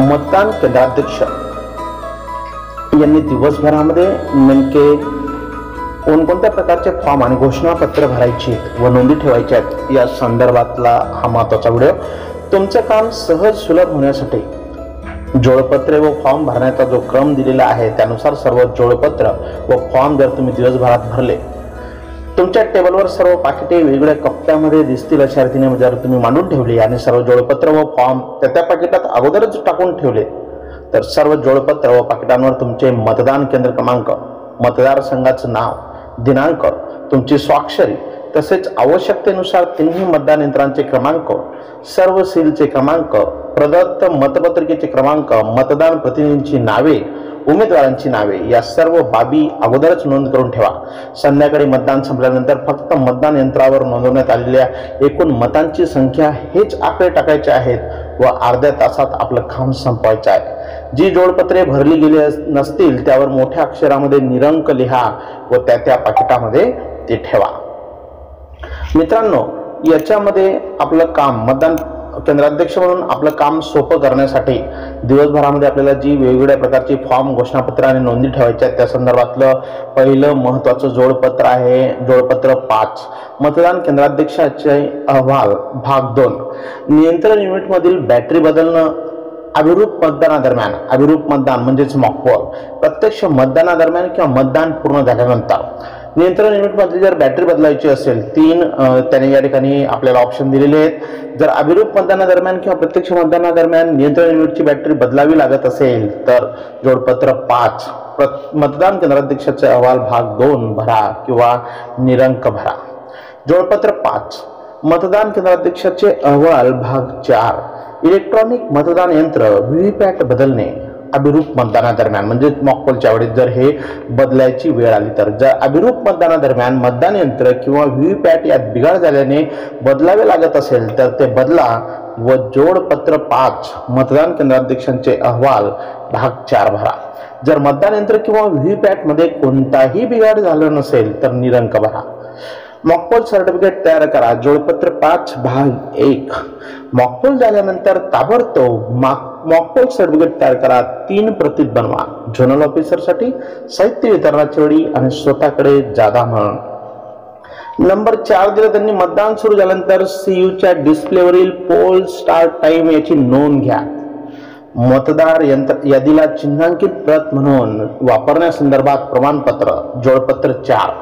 मतदान केंद्राध्यक्ष यांनी दिवसभरामध्ये नेमके कोणकोणत्या प्रकारचे फॉर्म आणि घोषणापत्र भरायची व नोंदी ठेवायच्या आहेत या संदर्भातला हा महत्त्वाचा व्हिडिओ। तुमचे काम सहज सुलभ होण्यासाठी जोडपत्रे व फॉर्म भरण्याचा जो क्रम दिलेला आहे त्यानुसार सर्व जोडपत्र व फॉर्म जर तुम्ही दिवसभरात भरले, तुमच्या टेबलवर सर्व पाकिटे वेगवेगळ्या कप्प्यामध्ये दिसतील अशा रीतीने जर तुम्ही मांडून ठेवली आणि सर्व जोडपत्र व फॉर्म त्या पाकिटात अगोदरच टाकून ठेवले, तर सर्व जोडपत्र व पाकिटांवर तुमचे मतदान केंद्र क्रमांक, मतदारसंघाचं नाव, दिनांक, तुमची स्वाक्षरी तसेच आवश्यकतेनुसार तिन्ही मतदान यंत्रांचे क्रमांक, सर्व सीलचे क्रमांक, प्रदत्त मतपत्रिकेचे क्रमांक, मतदान प्रतिनिधींची नावे, उमेदवारांची नावे या सर्व बाबी अगोदरच नोंद करून ठेवा। संध्याकाळी मतदान संपल्यानंतर फक्त मतदान यंत्रावर नोंदवण्यात आलेल्या एकूण मतांची संख्या हेच आकडे टाकायचे आहेत व अर्ध्या तासात आपलं काम संपवायचं आहे। जी जोडपत्रे भरली गेली नसतील त्यावर मोठ्या अक्षरामध्ये निरंक लिहा व त्या पाकिटामध्ये ते ठेवा। मित्रांनो, याच्यामध्ये आपलं काम मतदान केंद्राध्यक्ष म्हणून आपलं काम सोपं करण्यासाठी दिवसभरामध्ये आपल्याला जी वेगवेगळ्या प्रकारची फॉर्म, घोषणापत्र आणि नोंदी ठेवायच्या आहेत त्या संदर्भातलं पहिलं महत्त्वाचं जोडपत्र आहे जोडपत्र 5, मतदान केंद्राध्यक्षाचे अहवाल भाग 2। नियंत्रण युनिटमधील बॅटरी बदलणं अभिरूप मतदानादरम्यान, अभिरूप मतदान म्हणजेच मॉकपोल, प्रत्यक्ष मतदानादरम्यान किंवा मतदान पूर्ण झाल्यानंतर नियंत्रण युनिटमध्ये जर बॅटरी बदलायची असेल, 3 त्याने या ठिकाणी आपल्याला ऑप्शन दिलेले आहेत। जर अभिरूप मतदानादरम्यान किंवा प्रत्यक्ष मतदानादरम्यान नियंत्रण युनिटची बॅटरी बदलावी लागत असेल तर जोडपत्र 5 मतदान केंद्राध्यक्षाचे अहवाल भाग 2 भरा किंवा निरंक भरा। जोडपत्र 5 मतदान केंद्राध्यक्षाचे अहवाल भाग 4 इलेक्ट्रॉनिक मतदान यंत्र व्हीव्हीपॅट बदलणे अभिरूप मतदानादरम्यान म्हणजे मॉकपोलच्या वेळेस जर हे बदलायची वेळ आली तर, जर अभिरूप मतदानादरम्यान मतदान यंत्र किंवा व्हीव्हीपॅट यात बिघाड झाल्याने बदलावे लागत असेल तर ते बदला व जोडपत्र 5 मतदान केंद्राध्यक्षांचे अहवाल भाग 4 भरा। जर मतदान यंत्र किंवा व्हीव्हीपॅट मध्ये कोणताही बिघाड झाला नसेल तर निरंक भरा। मॉकपोल सर्टिफिकेट तयार करा जोडपत्र 5 भाग 1 मॉकपोल झाल्यानंतर ताबडतोब मॉकपोल सर्टिफिकेट तयार करा, 3 प्रतीत बनवा। झोनल ऑफिसरसाठी साहित्य वितरणाच्या वेळी आणि स्वतःकडे जागा म्हणून। नंबर 4 दिला त्यांनी, मतदान सुरू झाल्यानंतर सीयूच्या डिस्प्लेवरील पोल स्टार्ट टाइम याची नोंद घ्या। मतदार यादीला चिन्हांकित प्रत म्हणून वापरण्यासंदर्भात प्रमाणपत्र जोडपत्र 4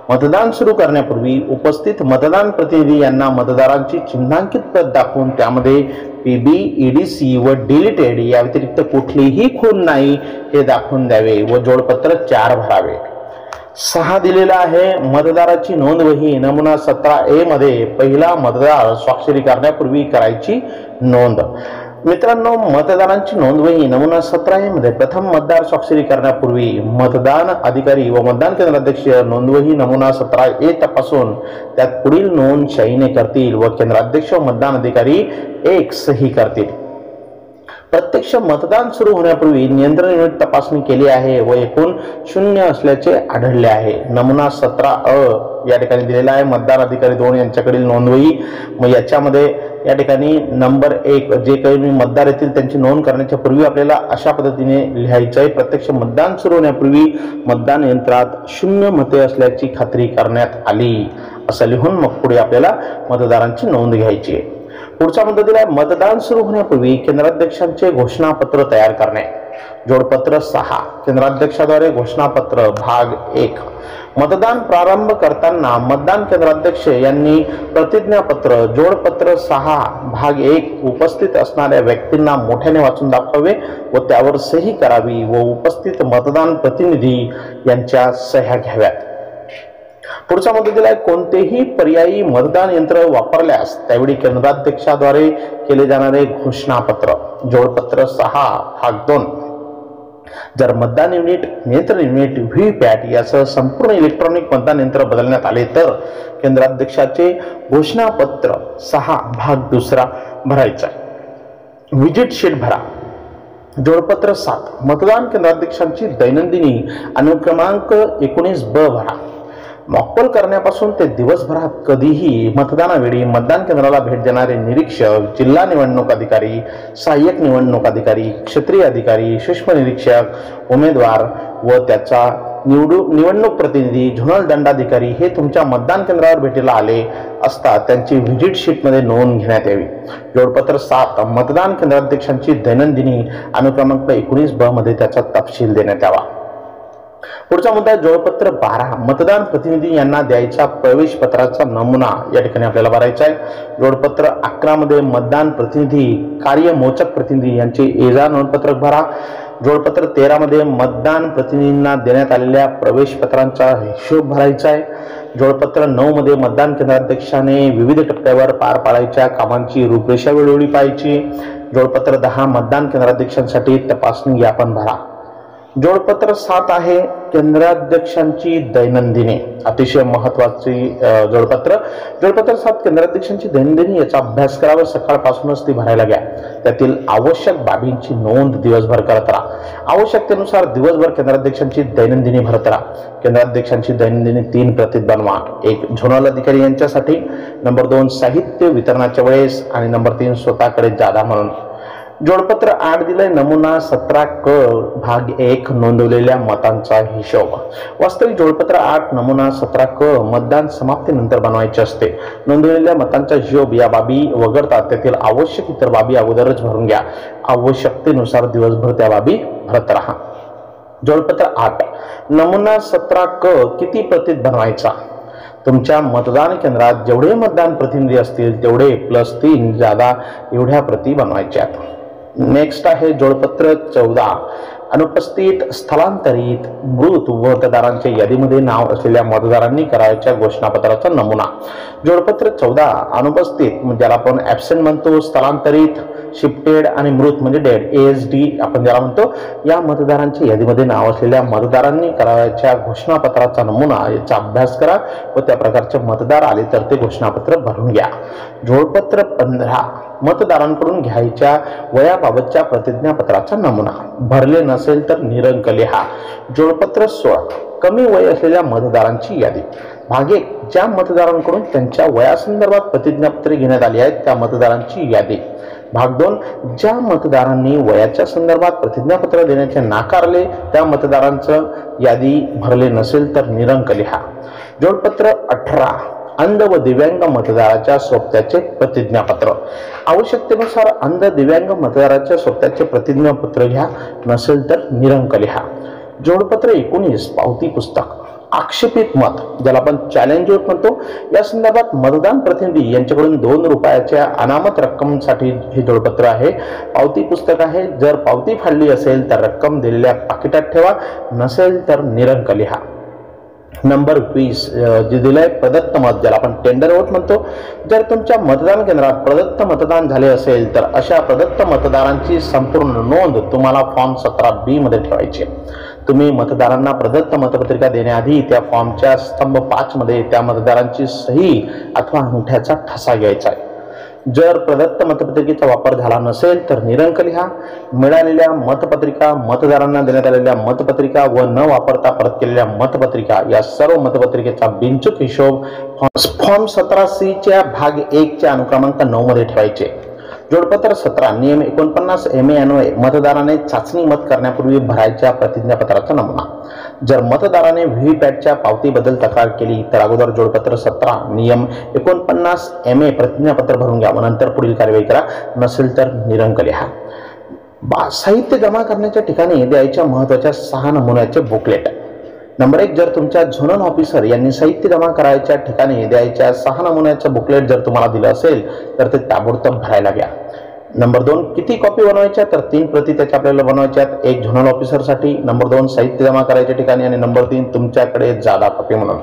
मतदान सुरू करण्यापूर्वी उपस्थित मतदान प्रतिनिधी यांना मतदारांची चिन्हांकित प्रत दाखवून त्यामध्ये पीबी, ईडीसी व डिलीटेड या व्यतिरिक्त कुठलीही खूण नाही हे दाखवून द्यावे व जोडपत्र 4 भरावे। 6 दिलेला आहे, मतदाराची नोंदवही नमुना 17A मध्ये पहिला मतदार स्वाक्षरी करण्यापूर्वी करायची नोंद। मित्रांनो, मतदारांची नोंदवही नमुना 17A मध्ये प्रथम मतदार स्वाक्षरी करण्यापूर्वी मतदान अधिकारी व मतदान केंद्राध्यक्ष नोंदवही नमुना 17A तपासून त्यात पुढील नोंद शाईने करतील व केंद्राध्यक्ष व मतदान अधिकारी एक सही करतील। प्रत्यक्ष मतदान सुरू होण्यापूर्वी नियंत्रण युनिट तपासणी केली आहे व एकूण 0 असल्याचे आढळले आहे। नमुना 17A या ठिकाणी दिलेला आहे, मतदार अधिकारी 2 यांच्याकडील नोंदवही। मग याच्यामध्ये या ठिकाणी नंबर 1 जे काही मतदार येतील त्यांची नोंद करण्याच्या पूर्वी आपल्याला अशा पद्धतीने लिहायचं आहे, प्रत्यक्ष मतदान सुरू होण्यापूर्वी मतदान यंत्रात 0 मते असल्याची खात्री करण्यात आली असं लिहून मग पुढे आपल्याला मतदारांची नोंद घ्यायची आहे। पुढचा मुद्दा दिलाय, मतदान सुरू होण्यापूर्वी केंद्राध्यक्षांचे घोषणापत्र तयार करणे जोडपत्र 6 केंद्राध्यक्षाद्वारे घोषणापत्र भाग 1 मतदान प्रारंभ करताना मतदान केंद्राध्यक्ष यांनी प्रतिज्ञापत्र जोडपत्र 6 भाग 1 उपस्थित असणाऱ्या व्यक्तींना मोठ्याने वाचून दाखवावे व त्यावर सही करावी व उपस्थित मतदान प्रतिनिधी यांच्या सह्या घ्याव्यात। पुढचा मुद्दा दिलाय, कोणतेही पर्यायी मतदान यंत्र वापरल्यास त्यावेळी केंद्राध्यक्षाद्वारे केले जाणारे घोषणापत्र जोडपत्र 6 भाग 2 जर मतदान युनिट, नियंत्रण युनिट, व्हीव्हीपॅट यासह संपूर्ण इलेक्ट्रॉनिक मतदान यंत्र बदलण्यात आले तर केंद्राध्यक्षाचे घोषणापत्र 6 भाग 2 भरायचा। विजिट शीट भरा जोडपत्र 7 मतदान केंद्राध्यक्षांची दैनंदिनी अनुक्रमांक 19B भरा। मॉकपोल करण्यापासून ते दिवसभरात कधीही मतदानावेळी मतदान केंद्राला भेट देणारे निरीक्षक, जिल्हा निवडणूक अधिकारी, सहाय्यक निवडणूक अधिकारी, क्षेत्रीय अधिकारी, सूक्ष्म निरीक्षक, उमेदवार व त्याचा निवडणूक प्रतिनिधी, झोनल दंडाधिकारी हे तुमच्या मतदान केंद्रावर भेटीला आले असता त्यांची व्हिजिट शीटमध्ये नोंद घेण्यात यावी. जोडपत्र 7 मतदान केंद्राध्यक्षांची दैनंदिनी अनुक्रमांक 19 ब मध्ये त्याचा तपशील देण्यात यावा. पुढचा मुद्दा जोडपत्र 12 मतदान प्रतिनिधी यांना द्यायचा प्रवेश पत्राचा नमुना या ठिकाणी आपल्याला भरायचा आहे. जोडपत्र 11 मध्ये मतदान प्रतिनिधी, कार्य मोचक प्रतिनिधी यांचे एजा नोंदपत्रक भरा. जोडपत्र 13 मध्ये मतदान प्रतिनिधींना देण्यात आलेल्या प्रवेश पत्रांचा हिशोब भरायचा आहे. जोडपत्र 9 मध्ये मतदान केंद्राध्यक्षाने विविध टप्प्यावर पार पाडायच्या कामांची रूपरेषा वेळोवेळी पाहायची. जोडपत्र 10 मतदान केंद्राध्यक्षांसाठी तपासणी ज्ञापन भरा. जोडपत्र 7 आहे केंद्राध्यक्षांची दैनंदिनी, अतिशय महत्वाची जोडपत्र 7 केंद्राध्यक्षांची दैनंदिनी याचा अभ्यास करावा. सकाळपासूनच ती भरायला घ्या. त्यातील आवश्यक बाबींची नोंद दिवसभर करत राहा. आवश्यकतेनुसार दिवसभर केंद्राध्यक्षांची दैनंदिनी भरत राहा. केंद्राध्यक्षांची दैनंदिनी 3 प्रतीत बनवा. 1 झोनल अधिकारी यांच्यासाठी, नंबर 2 साहित्य वितरणाच्या वेळेस आणि नंबर 3 स्वतःकडे जादा म्हणून. जोडपत्र 8 दिलंय नमुना 17 क भाग 1 नोंदवलेल्या मतांचा हिशोब. वास्तविक जोडपत्र 8 नमुना 17 क मतदान समाप्तीनंतर बनवायचे असते. नोंदवलेल्या मतांचा हिशोब या बाबी वगळता त्यातील आवश्यक इतर बाबी अगोदरच भरून घ्या. आवश्यकतेनुसार दिवसभर त्या बाबी भरत राहा. जोडपत्र 8 नमुना 17 क किती प्रतीत बनवायचा? तुमच्या मतदान केंद्रात जेवढे मतदान प्रतिनिधी असतील तेवढे +3 जादा एवढ्या प्रती बनवायच्या. नेक्स्ट आहे जोडपत्र 14 अनुपस्थित, स्थलांतरित, मृत मतदारांच्या यादीमध्ये नाव असलेल्या मतदारांनी करायच्या घोषणापत्राचा नमुना. जोडपत्र 14 अनुपस्थित ज्याला आपण ॲब्सेंट म्हणतो, स्थलांतरित, शिफ्टेड आणि मृत म्हणजे डेड ASD आपण ज्याला म्हणतो, या मतदारांच्या यादीमध्ये नाव असलेल्या मतदारांनी करायच्या घोषणापत्राचा नमुना याचा अभ्यास करा व त्या प्रकारचे मतदार आले तर ते घोषणापत्र भरून घ्या. जोडपत्र 15 मतदारांकडून घ्यायच्या वयाबाबतच्या प्रतिज्ञापत्राचा नमुना. भरले नसेल तर निरंक लिहा. जोडपत्र 16 कमी वय असलेल्या मतदारांची यादी. भाग 1 ज्या मतदारांकडून त्यांच्या वयासंदर्भात प्रतिज्ञापत्रे घेण्यात आली आहेत त्या मतदारांची यादी. भाग 2 ज्या मतदारांनी वयाच्या संदर्भात प्रतिज्ञापत्र देण्याचे नाकारले त्या मतदारांचं यादी. भरले नसेल तर निरंक लिहा. जोडपत्र 18 अंध व दिव्यांग मतदाराच्या सोबत्याचे प्रतिज्ञापत्र. आवश्यकतेनुसार अंध दिव्यांग मतदाराच्या सोबत्याचे प्रतिज्ञापत्र घ्या. नसेल तर निरंक लिहा. जोडपत्र 19 पावती पुस्तक. आक्षेपित मत ज्याला आपण चॅलेंज वोट म्हणतो या संदर्भात मतदान प्रतिनिधी यांच्याकडून 2 रुपयाच्या अनामत रक्कमसाठी हे जोडपत्र आहे. पावती पुस्तक आहे. जर पावती फाडली असेल तर रक्कम दिलेल्या पाकिटात ठेवा. नसेल तर निरंक लिहा. नंबर 20 जे दिलंय प्रदत्त मत ज्याला आपण टेंडर वोट म्हणतो. जर तुमच्या मतदान केंद्रात प्रदत्त मतदान झाले असेल तर अशा प्रदत्त मतदारांची संपूर्ण नोंद तुम्हाला फॉर्म 17B मध्ये ठेवायची. तुम्ही मतदारांना प्रदत्त मतपत्रिका देण्याआधी त्या फॉर्मच्या स्तंभ 5 मध्ये त्या मतदारांची सही अथवा अंगठ्याचा ठसा घ्यायचा आहे. जर प्रदत्त मतपत्रिकेचा वापर झाला नसेल तर निरंक लिहा. मिळालेल्या मतपत्रिका, मतदारांना देण्यात आलेल्या मतपत्रिका व न वापरता परत केलेल्या मतपत्रिका या सर्व मतपत्रिकेचा बिनचूक हिशोब फॉर्म 17C च्या भाग 1 च्या अनुक्रमांक 9 मध्ये ठेवायचे. जोडपत्र 17 नियम 49 MA अन्वये मतदाराने चाचणी मत करण्यापूर्वी भरायच्या प्रतिज्ञापत्राचा नमुना. जर मतदाराने व्हीव्हीपॅटच्या पावतीबद्दल तक्रार केली तर अगोदर जोडपत्र 17 नियम 49 MA प्रतिज्ञापत्र भरून घ्या व नंतर पुढील कार्यवाही करा. नसेल तर निरंक लिहा. साहित्य जमा करण्याच्या ठिकाणी द्यायच्या महत्त्वाच्या 6 नमुन्याचे बुकलेट. नंबर 1 जर तुमच्या झोनल ऑफिसर यांनी साहित्य जमा करायच्या ठिकाणी द्यायच्या 6 नमुन्याचं बुकलेट जर तुम्हाला दिलं असेल तर ते ताबडतोब भरायला घ्या. नंबर 2 किती कॉपी बनवायच्या तर 3 प्रती त्याच्या आपल्याला बनवायच्या. 1 झोनल ऑफिसरसाठी, नंबर 2 साहित्य जमा करायच्या ठिकाणी आणि नंबर 3 तुमच्याकडे जादा कॉपी म्हणून.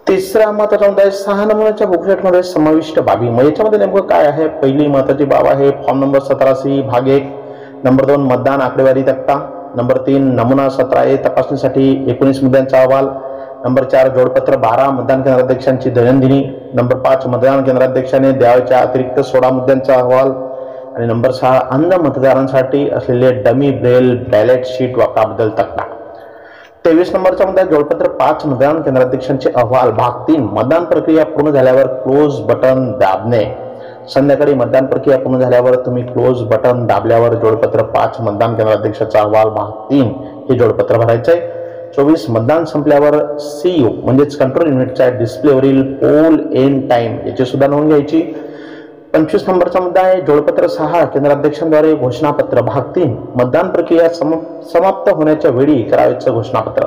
तिसरा महत्त्वाचा मुद्दा आहे 6 नमुन्याच्या बुकलेटमध्ये समाविष्ट बाबी. मग याच्यामध्ये नेमकं काय आहे? पहिली महत्त्वाची बाब आहे फॉर्म नंबर 17C भाग 1. नंबर 2 मतदान आकडेवारी तक्ता. नंबर 3 नमुना 17A तपासणीसाठी 19 मुद्द्यांचा अहवाल. नंबर 4 जोडपत्र 12 मतदान केंद्राध्यक्षांची दैनंदिनी. नंबर 5 मतदान केंद्राध्यक्षाने द्यावयाच्या अतिरिक्त 16 मुद्द्यांचा अहवाल. आणि नंबर 6 अंध मतदारांसाठी असलेले डमी ब्रेल बॅलेट शीट वापराबद्दल तक्ता. 23 नंबरचा मुद्दा जोडपत्र 5 मतदान केंद्राध्यक्षांचे अहवाल भाग 3 मतदान प्रक्रिया पूर्ण झाल्यावर क्लोज बटन दाबणे। संध्याकाळी मतदान प्रक्रिया पूर्ण झाल्यावर तुम्ही क्लोज बटन दाबल्यावर जोडपत्र 5 मतदान केंद्राध्यक्षाचा अहवाल भाग 3 हे जोडपत्र भरायचे आहे। 24 मतदान संपल्यावर CU म्हणजेच कंट्रोल युनिटच्या डिस्प्लेवरील पोल एंड टाइम याची सुद्धा नोंद घ्यायची। 25 नंबरचा मुद्दा आहे जोडपत्र 6 केंद्राध्यक्षांद्वारे घोषणापत्र भाग 3 मतदान प्रक्रिया समाप्त होण्याच्या वेळी करावयाचं घोषणापत्र।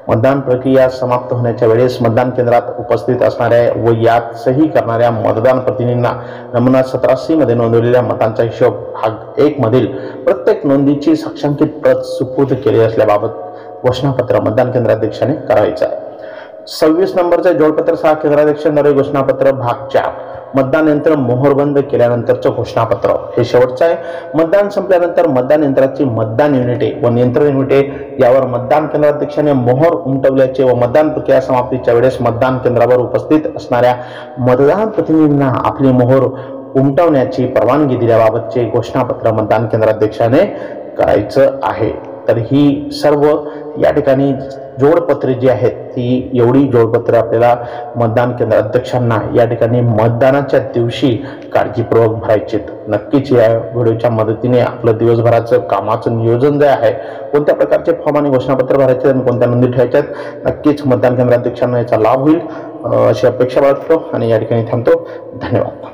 मतदान प्रक्रिया समाप्त होण्याच्या वेळेस मतदान केंद्रात उपस्थित असणाऱ्या व यात सही करणाऱ्या मतदान प्रतिनिधींना नमुना 17C मध्ये नोंदवलेल्या मतांचा हिशोब भाग 1 मधील प्रत्येक नोंदीची साक्षांकित प्रत सुपूर्द केली असल्याबाबत घोषणापत्र मतदान केंद्राध्यक्षाने करायचं आहे। 26 नंबरचे जोडपत्र 6 केंद्राध्यक्षांद्वारे घोषणापत्र भाग 4 मतदान यंत्र मोहरबंद केल्यानंतरचं घोषणापत्र हे शेवटचं आहे। मतदान संपल्यानंतर मतदान यंत्राची मतदान युनिटे व नियंत्रण युनिटे यावर मतदान केंद्राध्यक्षाने मोहर उमटवल्याचे व मतदान प्रक्रिया समाप्तीच्या वेळेस मतदान केंद्रावर उपस्थित असणाऱ्या मतदान प्रतिनिधींना आपली मोहर उमटवण्याची परवानगी दिल्याबाबतचे घोषणापत्र मतदान केंद्राध्यक्षाने करायचं आहे। तर ही सर्व या ठिकाणी जोडपत्रे जी आहेत ती एवढी जोडपत्रे आपल्याला मतदान केंद्राध्यक्षांना या ठिकाणी मतदानाच्या दिवशी काळजीपूर्वक भरायचे। नक्कीच या व्हिडिओच्या मदतीने आपलं दिवसभराचं कामाचं नियोजन जे आहे कोणत्या प्रकारचे फॉर्म आणि घोषणापत्र भरायचे आणि कोणत्या नोंदी ठेवायच्यात नक्कीच मतदान केंद्राध्यक्षांना याचा लाभ होईल अशी अपेक्षा बाळगतो आणि या ठिकाणी थांबतो। धन्यवाद।